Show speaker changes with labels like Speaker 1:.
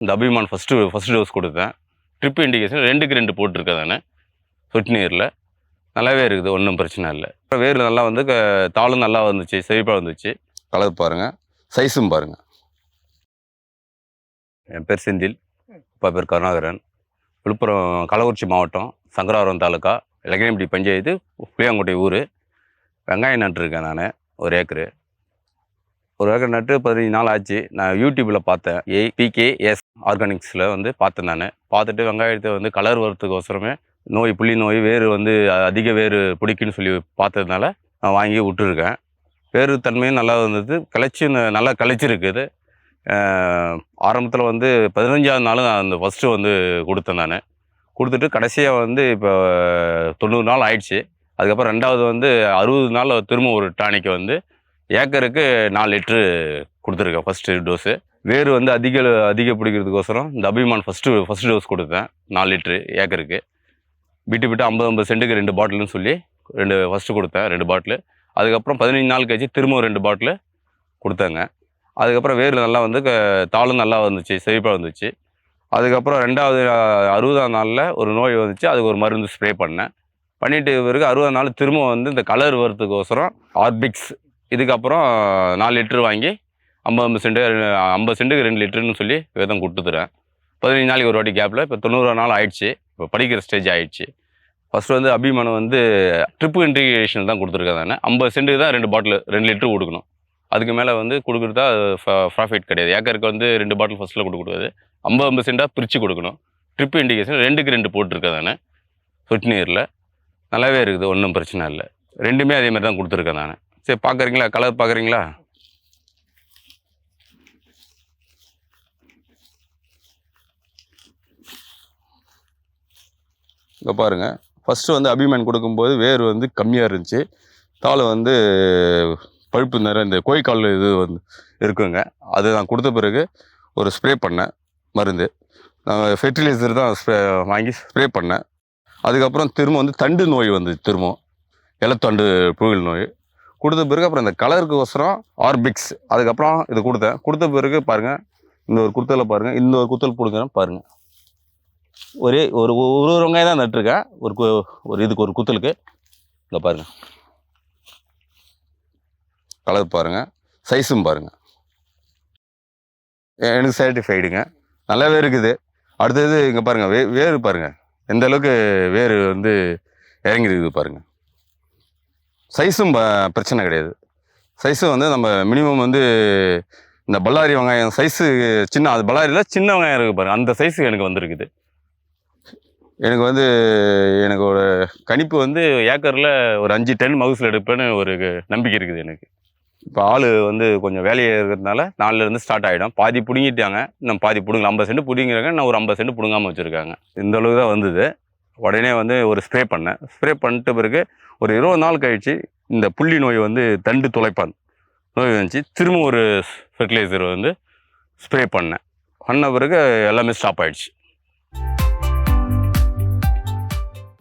Speaker 1: இந்த Abhiman first dose கொடுத்தேன். Trip indication 2க்கு 2 போட்டிருக்கேன் நான் சொட்டு நீரில். நல்லாவே இருக்குது, ஒன்றும் பிரச்சனை இல்லை. வேர் நல்லா வந்து தாளும் நல்லா வந்துச்சு, செழிப்பாக வந்துச்சு. கலர் பாருங்கள், சைஸும் பாருங்கள். என் பேர் செந்தில், அப்பா பேர் கருணாகரன். விழுப்புரம் கள்ளக்குறிச்சி மாவட்டம், சங்கராபுரம் தாலுக்கா, இலக்கியம்பட்டி பஞ்சாயத்து, புளியாங்கோட்டை ஊர். வெங்காயம் நட்டுருக்கேன் நான் 1 ஏக்கரு. 1 ஏக்கர் நட்டு 15 நாள் ஆச்சு. நான் யூடியூப்பில் பார்த்தேன், PKS ஆர்கானிக்ஸில் வந்து பார்த்தேன். நான் பார்த்துட்டு வெங்காயத்தை வந்து கலர் வரத்துக்கோசரமே புள்ளி நோய் வேறு வந்து அதிக வேறு பிடிக்குன்னு சொல்லி பார்த்ததுனால நான் வாங்கி விட்டுருக்கேன். வேறு தன்மையும் நல்லா இருந்தது, நல்லா கிளச்சிருக்குது. ஆரம்பத்தில் வந்து 15ஆவது நாள் நான் அந்த ஃபஸ்ட்டு வந்து கொடுத்தேன். நான் கொடுத்துட்டு கடைசியாக வந்து இப்போ 90 நாள் ஆயிடுச்சு. அதுக்கப்புறம் 2வது வந்து 60 நாள் திரும்ப ஒரு டானிக்கு வந்து ஏக்கருக்கு 4 லிட்ரு கொடுத்துருக்கேன் ஃபஸ்ட்டு டோஸு. வேறு வந்து அதிக பிடிக்கிறதுக்கோசரம் இந்த அபிமான் ஃபஸ்ட்டு டோஸ் கொடுத்தேன் 4 லிட்ரு ஏக்கருக்கு. விட்டு 50 சென்ட்டுக்கு 2 பாட்டில்னு சொல்லி ஃபஸ்ட்டு கொடுத்தேன் 2 பாட்டிலு. அதுக்கப்புறம் 15 நாள் கழிச்சு திரும்ப 2 பாட்டிலு கொடுத்தேங்க. அதுக்கப்புறம் வேர் நல்லா வந்து தாளும் நல்லா வந்துச்சு, செழிப்பாக வந்துச்சு. அதுக்கப்புறம் 2வது 60ஆம் நாளில் ஒரு நோய் வந்துச்சு, அதுக்கு ஒரு மருந்து ஸ்ப்ரே பண்ணேன். பண்ணிட்டு பிறகு 60ஆம் நாள் திரும்ப வந்து இந்த கலர் வரத்துக்கோசரம் ஆர்பிக்ஸ் இதுக்கப்புறம் 4 லிட்ரு வாங்கி 50 சென்ட்டுக்கு 2 லிட்டருன்னு சொல்லி விதம் கொடுத்துக்கிறேன். 15 நாளைக்கு ஒரு வாட்டி கேப்பில். இப்போ 90 நாள் ஆயிடுச்சு, இப்போ படிக்கிற ஸ்டேஜ் ஆகிடுச்சு. ஃபஸ்ட்டு வந்து அபிமானம் வந்து ட்ரிப் இன்டிகேஷன் தான் கொடுத்துருக்கேன். நான் 50 சென்ட்டுக்கு தான் 2 பாட்டில் 2 லிட்ரு கொடுக்கணும். அதுக்கு மேலே வந்து கொடுக்குறதா ப்ராஃபிட் கிடையாது. ஏக்கருக்கு வந்து 2 பாட்டில் ஃபஸ்ட்டில் கொடுக்கூடாது, 50 சென்ட்டாக பிரித்து கொடுக்கணும். ட்ரிப் இண்டிகேஷன் 2க்கு 2 போட்டிருக்கேன். நான் சொட்டு நீரில் நல்லாவே இருக்குது, ஒன்றும் பிரச்சனை இல்லை. 2மே அதே மாதிரி தான் கொடுத்துருக்கேன் நான். சரி, பார்க்குறீங்களா? கலர் பார்க்குறீங்களா? இங்கே பாருங்கள், ஃபஸ்ட்டு வந்து அபிமான் கொடுக்கும்போது வேர் வந்து கம்மியாக இருந்துச்சு. தாள் வந்து பழுப்பு நேரம் இந்த கோழிக்கால் இது வந்து இருக்குங்க. அது நான் கொடுத்த பிறகு ஒரு ஸ்ப்ரே பண்ணேன் மருந்து. நான் ஃபெர்டிலைசர் தான் வாங்கி ஸ்ப்ரே பண்ணேன். அதுக்கப்புறம் திரும்ப வந்து தண்டு நோய் வந்து திரும்ப இலத்தண்டு புழுகல் நோய் கொடுத்த பிறகு அப்புறம் இந்த கலருக்கோசரம் ஆர்பிக்ஸ் அதுக்கப்புறம் இது கொடுத்த பிறகு பாருங்கள், இந்த ஒரு குத்தலை பாருங்கள், இந்த ஒரு குத்தல் பிடுங்குறேன் பாருங்கள். ஒரு வெங்காயம் தான் நட்டுருக்கேன் இதுக்கு ஒரு குத்தலுக்கு. இங்கே பாருங்கள், கலர் பாருங்கள், சைஸும் பாருங்கள். எனக்கு சாட்டிஸ்ஃபைடுங்க, நல்லாவே இருக்குது. அடுத்தது இங்கே பாருங்கள், வேறு பாருங்கள் எந்த அளவுக்கு வேறு வந்து இறங்கிருக்குது பாருங்கள். சைஸும் பிரச்சனை கிடையாது. சைஸும் வந்து நம்ம மினிமம் வந்து இந்த பல்லாரி வெங்காயம் சைஸு சின்ன, அது பல்லாரியில் சின்ன வெங்காயம் இருக்குது பாருங்கள், அந்த சைஸு எனக்கு வந்துருக்குது. எனக்கு வந்து எனக்கு ஒரு கணிப்பு வந்து ஏக்கரில் ஒரு 5 டன் மகசூல் எடுப்பேன்னு ஒரு நம்பிக்கை இருக்குது எனக்கு. இப்போ ஆள் வந்து கொஞ்சம் வேலையை இருக்கிறதுனால 4லேருந்து ஸ்டார்ட் ஆகிடும். பாதி பிடுங்கிட்டாங்க, இன்னும் பாதி பிடுங்கல. 50 சென்ட் பிடிங்கிறாங்க, நான் ஒரு 50 சென்ட் பிடுங்காமல் வச்சுருக்காங்க. இந்த அளவுக்கு தான் வந்தது. உடனே வந்து ஒரு ஸ்ப்ரே பண்ணேன். ஸ்ப்ரே பண்ணிட்ட பிறகு ஒரு 20 நாள் கழித்து இந்த புள்ளி நோய் வந்து தண்டு துளைப்பான் நோய் வந்துச்சு. திரும்ப ஒரு ஃபெர்டிலைசர் வந்து ஸ்ப்ரே பண்ண பிறகு எல்லாமே ஸ்டாப் ஆகிடுச்சு.